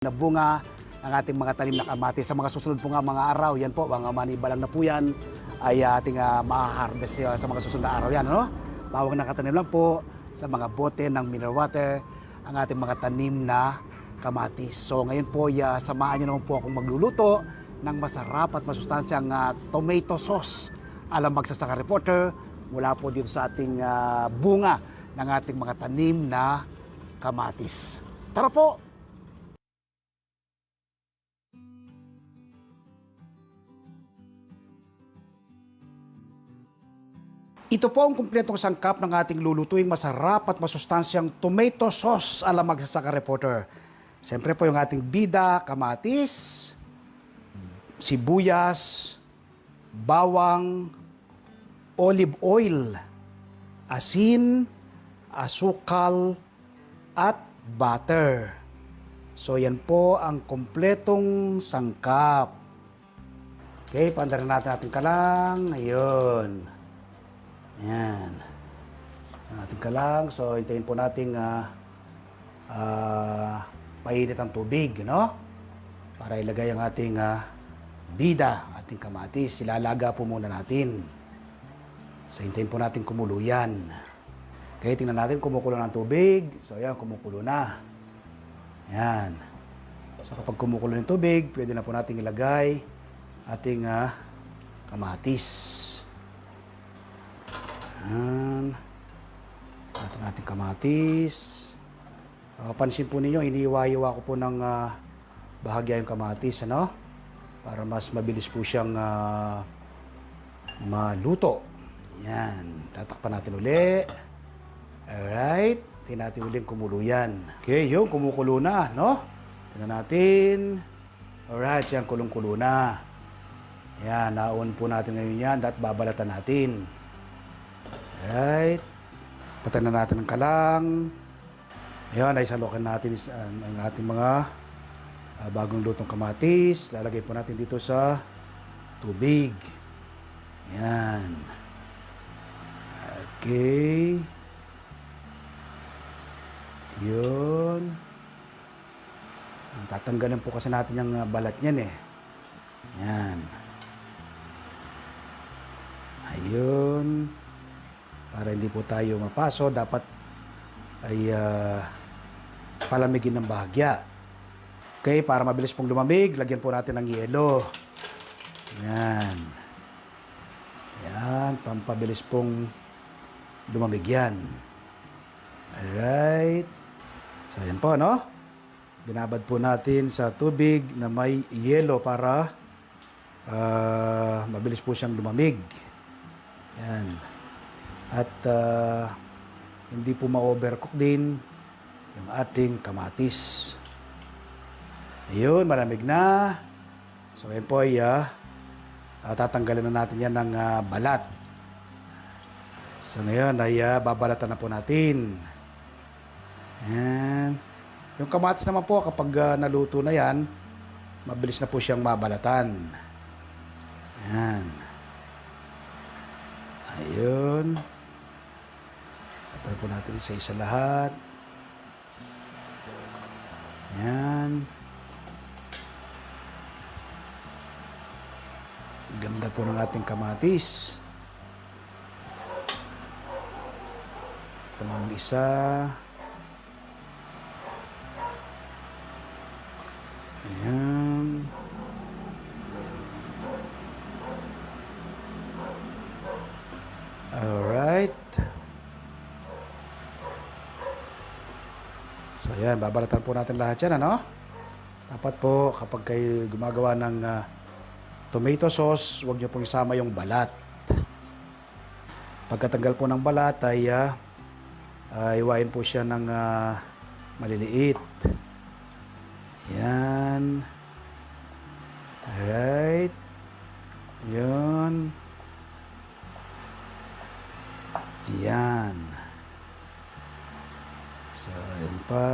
na bunga ng ating mga tanim na kamatis. Sa mga susunod po nga mga araw, yan po, mga manibalang na po yan, ay ating ma-harvest sa mga susunod na araw yan. Ano? Bawang nakatanim lang po sa mga bote ng mineral water ang ating mga tanim na kamatis. So ngayon po, samahan niyo naman po akong magluluto ng masarap at masustansyang tomato sauce. Alam Magsasaka Reporter, mula po dito sa ating bunga ng ating mga tanim na kamatis. Tara po! Ito po ang kumpletong sangkap ng ating lulutuing masarap at masustansyang tomato sauce Alam Magsasaka Reporter. Siyempre po yung ating bida, kamatis, sibuyas, bawang, olive oil, asin, asukal, at butter. So yan po ang kumpletong sangkap. Okay, pandarin natin ating kalang. Ayun. Ayan. Ating kalang. So, hintayin po natin painit ang tubig, no? Para ilagay ang ating bida, ating kamatis. Ilalaga po muna natin. So, hintayin po natin kumulo yan. Okay, tingnan natin kumukulo ng tubig. So, ayan, kumukulo na. Ayan. So, kapag kumukulo ng tubig, pwede na po natin ilagay ating kamatis. Ayan. Ating kamatis. Pansin po ninyo, iniiwa-iwa ko po ng bahagya yung kamatis, ano? Para mas mabilis po siyang maluto. Ayan. Tatakpan natin uli. Alright. Tingnan natin ulit kumulo yan. Okay, yung kumukulo na, no? Tingnan natin. Alright, yan kulong-kulo na. Ayan, naon po natin ngayon yan at babalatan natin. Alright. Patayin na natin ang kalang. Ayan, ay salokan natin ang ating mga bagong lutong kamatis. Lalagay po natin dito sa tubig. Ayan. Okay. Yun. Tatanggalin po kasi natin yung balat niyan eh. Ayan. Ayun. Para hindi po tayo mapaso, dapat ay palamigin ng bahagya. Okay, para mabilis pong lumamig, lagyan po natin ng yelo. Yan. Yan, pampabilis pong lumamig yan. Alright. So, yan po, no? Binabad po natin sa tubig na may yelo para mabilis po siyang lumamig. Yan. At hindi po ma-overcook din yung ating kamatis. Ayun, malamig na. So, ayun po ay tatanggalin na natin yan ng balat. So, ngayon ay babalatan na po natin. Ayan. Yung kamatis naman po, kapag naluto na yan, mabilis na po siyang mabalatan. Ayan. Ayun. Patay po natin isa-isa lahat. Ayan. Ganda po ng ating kamatis. Ito ang isa. Ayan. Alright. So, ayan. Babalatan po natin lahat yan, ano? Dapat po, kapag kayo gumagawa ng tomato sauce, huwag nyo pong isama yung balat. Pagkatanggal po ng balat, ay iwain po siya ng maliliit. Ayan. Alright. Yun. Ayan. So, ayan pa.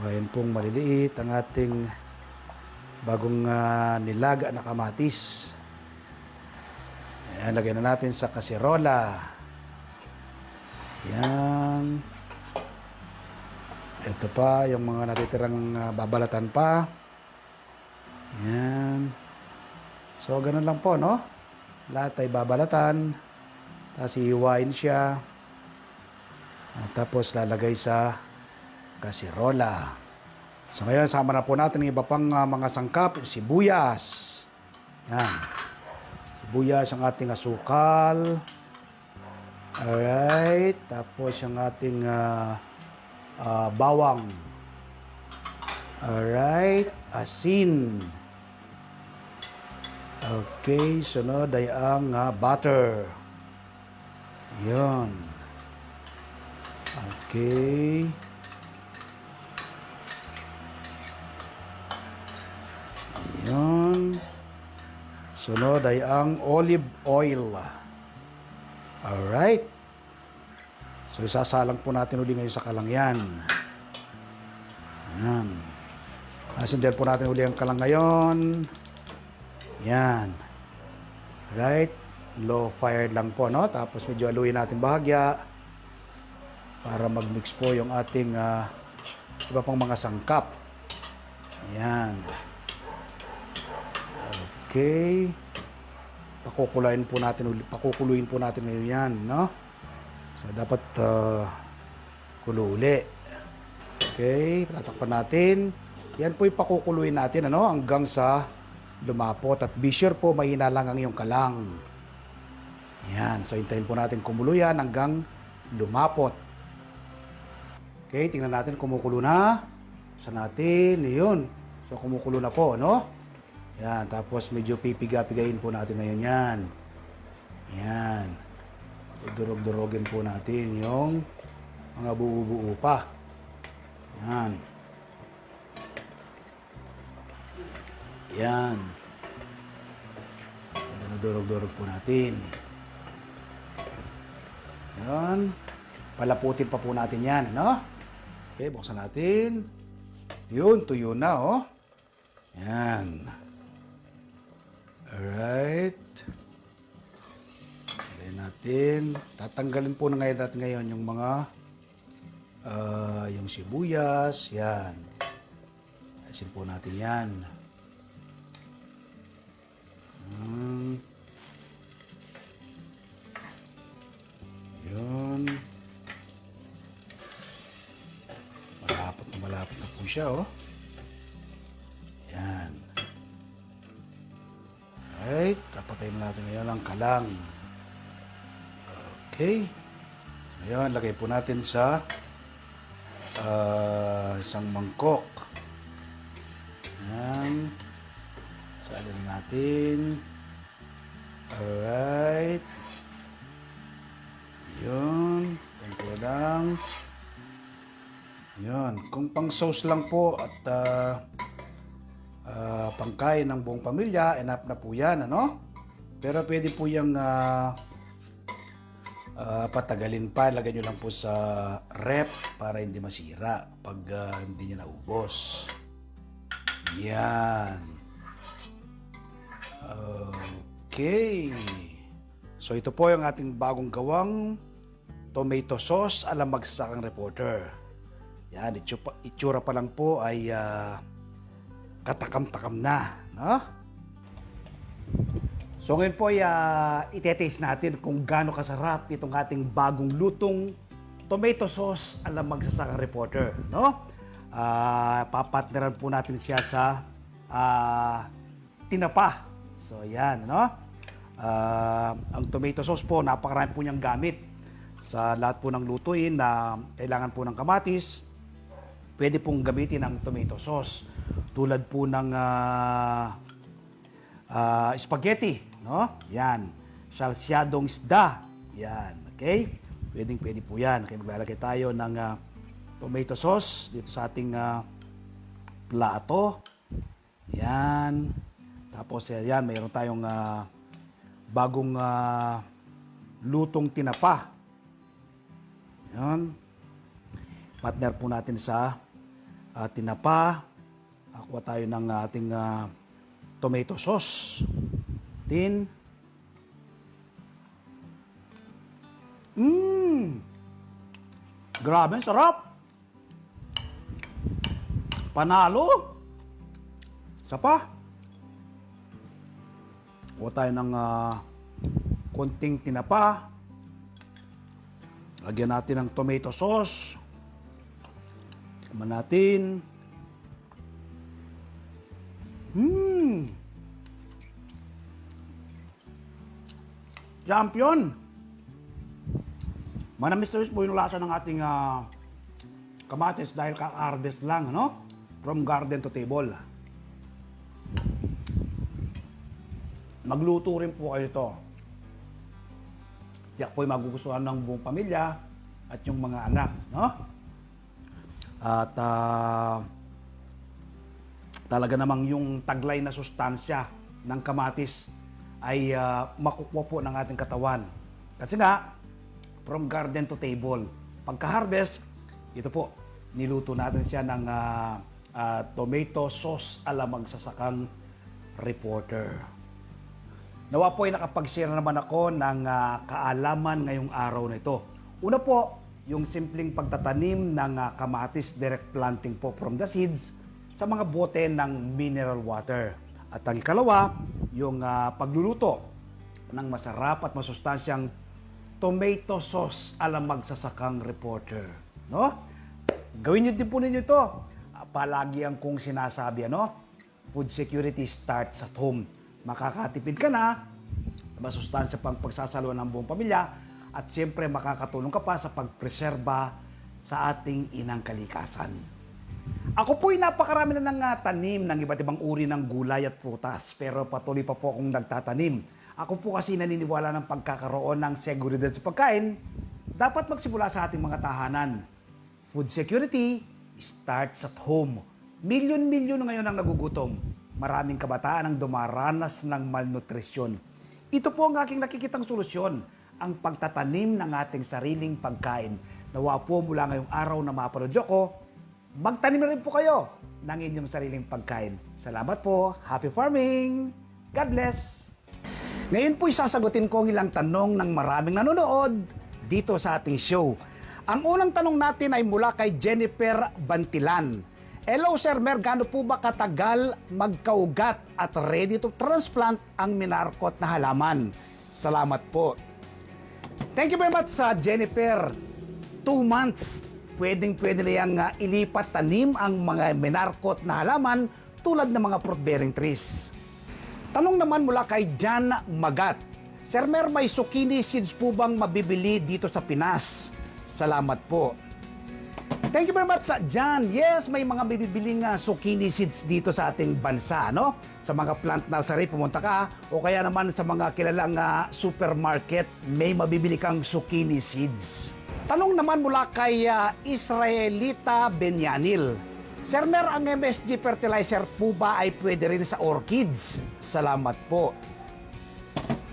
Ayan pong maliliit ang ating bagong nilaga na kamatis. Ayan, lagyan na natin sa kaserola. Ayan. Ito pa, yung mga natitirang babalatan pa. Yan. So, ganun lang po, no? Lahat ay babalatan. Tapos ihiwain siya. At tapos lalagay sa kasirola. So, ngayon, sama na po natin yung iba pang mga sangkap. Sibuyas. Yan. Sibuyas ang ating asukal. Alright. Tapos yung ating bawang. Alright. Asin. Okay. Sunod ay ang butter. Yan. Okay. Yan. Sunod ay ang olive oil. Alright. So, isasalang po natin uli ngayon sa kalang yan. Yan. Asindihan po natin uli ang kalang ngayon. Yan. Right. Low fire lang po, no? Tapos medyo aluin natin bahagya para mag-mix po yung ating iba pang mga sangkap. Yan. Okay. Pakukuluin po natin ngayon yan, no? So, dapat kulo uli. Okay, tatakpan natin. Yan po ipakukuluin natin, ano? Hanggang sa lumapot. At be sure po, mahina lang ang iyong kalang. Yan. So, hintayin po natin kumulo yan hanggang lumapot. Okay, tingnan natin kumukulo na. Sa natin, yun. So, kumukulo na po, no? Yan, tapos medyo pipiga-pigayin po natin ngayon yan. Yan. Durog-durogin po natin yung mga buo-buo pa. Yan. Yan. Durog-durog po natin. Yan. Palaputin pa po natin yan, no? Okay, buksan natin. Yun, tuyo na, oh. Yan. Alright. Lagyan natin. Tatanggalin po na ngayon yung mga yung sibuyas. Yan. Asin po natin yan. Yun. Malapot na po siya, oh. Yan. Alright, tapatayin natin ngayon ang kalang. Okay. So, ngayon, lagay po natin sa isang mangkok. Yan. Salin natin. Alright. Yun. Kunti lang. Yun. Kung pang sauce lang po at pangkain ng buong pamilya, enough na po yan, ano? Pero pwede po yung patagalin pa. Lagay nyo lang po sa rep para hindi masira pag hindi nyo naubos. Yan. Okay. So ito po yung ating bagong gawang tomato sauce ala magsasakang reporter. Yan, itsura pa lang po ay katakam-takam na, no? So ngayon po ay ite-taste natin kung gaano kasarap itong ating bagong lutong tomato sauce ala magsasakang reporter, no? Papatneran po natin siya sa tinapa. So yan, no? Ang tomato sauce po, napakarami po niyang gamit. Sa lahat po ng lutuin na kailangan po ng kamatis, pwede pong gamitin ang tomato sauce. Tulad po ng spaghetti, no? Yan. Salsyadong isda. Yan, okay? Pwede po yan. Kaya maglalagay tayo ng tomato sauce dito sa ating plato. Yan. Tapos yan, mayroon tayong bagong lutong tinapa. Yan. Partner po natin sa tinapa. Kuha tayo ng ating tomato sauce. Grabe, sarap! Panalo! Isa pa. Kuha tayo ng konting tinapa. Lagyan natin ng tomato sauce. Tikman natin. Champion! Manamis-tamis po yung lasa ng ating kamatis dahil kaka-harvest lang, no? From garden to table. Magluto rin po kayo ito. Tiyak po'y magugustuhan ng buong pamilya at yung mga anak, no? At talaga namang yung taglay na sustansya ng kamatis ay makukuha po ng ating katawan. Kasi nga, from garden to table. Pagka-harvest, ito po, niluto natin siya ng tomato sauce ala magsasakang reporter. Nawa po ay nakapag-share naman ako ng kaalaman ngayong araw na ito. Una po, yung simpleng pagtatanim ng kamatis direct planting po from the seeds sa mga bote ng mineral water. At ang ikalawa, yung pagluluto ng masarap at masustansyang tomato sauce ala magsasakang reporter. No? Gawin niyo din po ninyo ito. Palagi ang kong sinasabi, ano? Food security starts at home. Makakatipid ka na, masustansya pang pagsasaluhan ng buong pamilya, at siyempre makakatulong ka pa sa pagpreserba sa ating inang kalikasan. Ako po'y napakarami na ng tanim ng iba't ibang uri ng gulay at prutas, pero patuloy pa po akong nagtatanim. Ako po kasi naniniwala ng pagkakaroon ng seguridad sa pagkain, dapat magsimula sa ating mga tahanan. Food security starts at home. Milyon-milyon ngayon ang nagugutom. Maraming kabataan ang dumaranas ng malnutrisyon. Ito po ang aking nakikitang solusyon, ang pagtatanim ng ating sariling pagkain. Nawa po mula ngayong araw na mapanood ko, magtanim na rin po kayo ng inyong sariling pagkain. Salamat po. Happy farming! God bless! Ngayon po'y sasagutin ko ang ilang tanong ng maraming nanonood dito sa ating show. Ang unang tanong natin ay mula kay Jennifer Bantilan. Hello Sir Mer, gaano po ba katagal magkaugat at ready to transplant ang minarkot na halaman? Salamat po. Thank you very much sa Jennifer. 2 months, pwedeng-pwede na yang ilipat tanim ang mga minarkot na halaman tulad ng mga fruit-bearing trees. Tanong naman mula kay Jan Magat. Sir Mer, may zucchini seeds po bang mabibili dito sa Pinas? Salamat po. Thank you very much, John. Yes, may mga bibibiling zucchini seeds dito sa ating bansa, no? Sa mga plant nursery, pumunta ka, o kaya naman sa mga kilalang supermarket, may mabibili kang zucchini seeds. Tanong naman mula kay Israelita Benyanil. Sir Mer, ang MSG fertilizer po ba ay pwede rin sa orchids? Salamat po.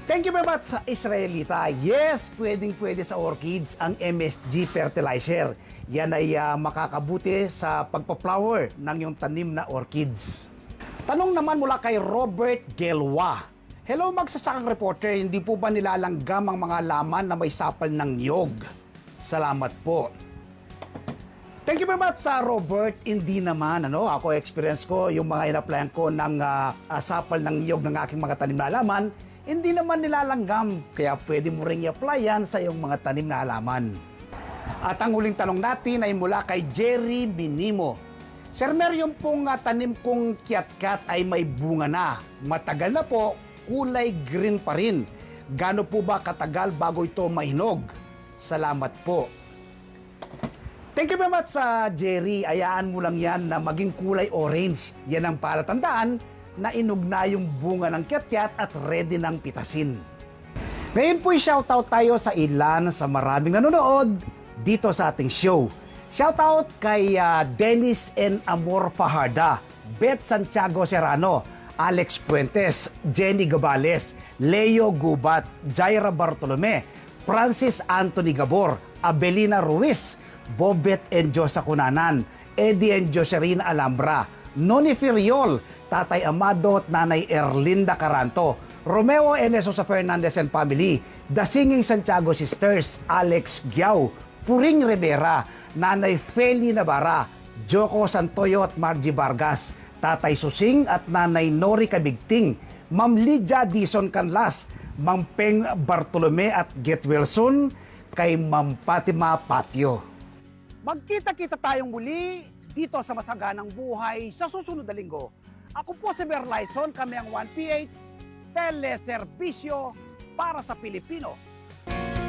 Thank you very much, Israelita. Yes, pwedeng-pwede sa orchids ang MSG fertilizer. Yan ay makakabuti sa pagpa-flower ng iyong tanim na orchids. Tanong naman mula kay Robert Gelwa. Hello, magsasakang reporter. Hindi po ba nilalanggam ang mga laman na may sapal ng niyog? Salamat po. Thank you very much, Robert. Hindi naman, ako experience ko, yung mga ina-applyan ko ng sapal ng niyog ng aking mga tanim na halaman, hindi naman nilalanggam, kaya pwede mo rin i-apply yan sa iyong mga tanim na halaman. At ang huling tanong natin ay mula kay Jerry Minimo. Sir Mer, yung pong tanim kong kiat-kat ay may bunga na. Matagal na po, kulay green pa rin. Gaano po ba katagal bago ito mahinog? Salamat po. Thank you very much, Jerry. Ayaan mo lang yan na maging kulay orange. Yan ang palatandaan na inog na yung bunga ng kiat-kiat at ready ng pitasin. Ngayon po'y shoutout tayo sa ilan sa maraming nanonood dito sa ating show. Shoutout kay Dennis N. Amor Fajarda, Beth Santiago Serrano, Alex Puentes, Jenny Gabales, Leo Gubat, Jaira Bartolome, Francis Anthony Gabor, Abelina Ruiz, Bobet and Josa Cunanan, Eddie and Joserina Alhambra, Noni Firiol, Tatay Amado at Nanay Erlinda Caranto, Romeo Eneso sa Fernandez and Family, The Singing Santiago Sisters, Alex Giao, Puring Rivera, Nanay Feli Navarra, Joko Santoyo at Margie Vargas, Tatay Susing at Nanay Nori Kabigting, Ma'am Lydia Dison Canlas, Ma'am Peng Bartolome at Get Wilson, kay Ma'am Fatima Patio. Magkita-kita tayong muli dito sa Masaganang Buhay sa susunod na linggo. Ako po si Mer Lyson, kami ang 1PH, teleserbisyo para sa Pilipino.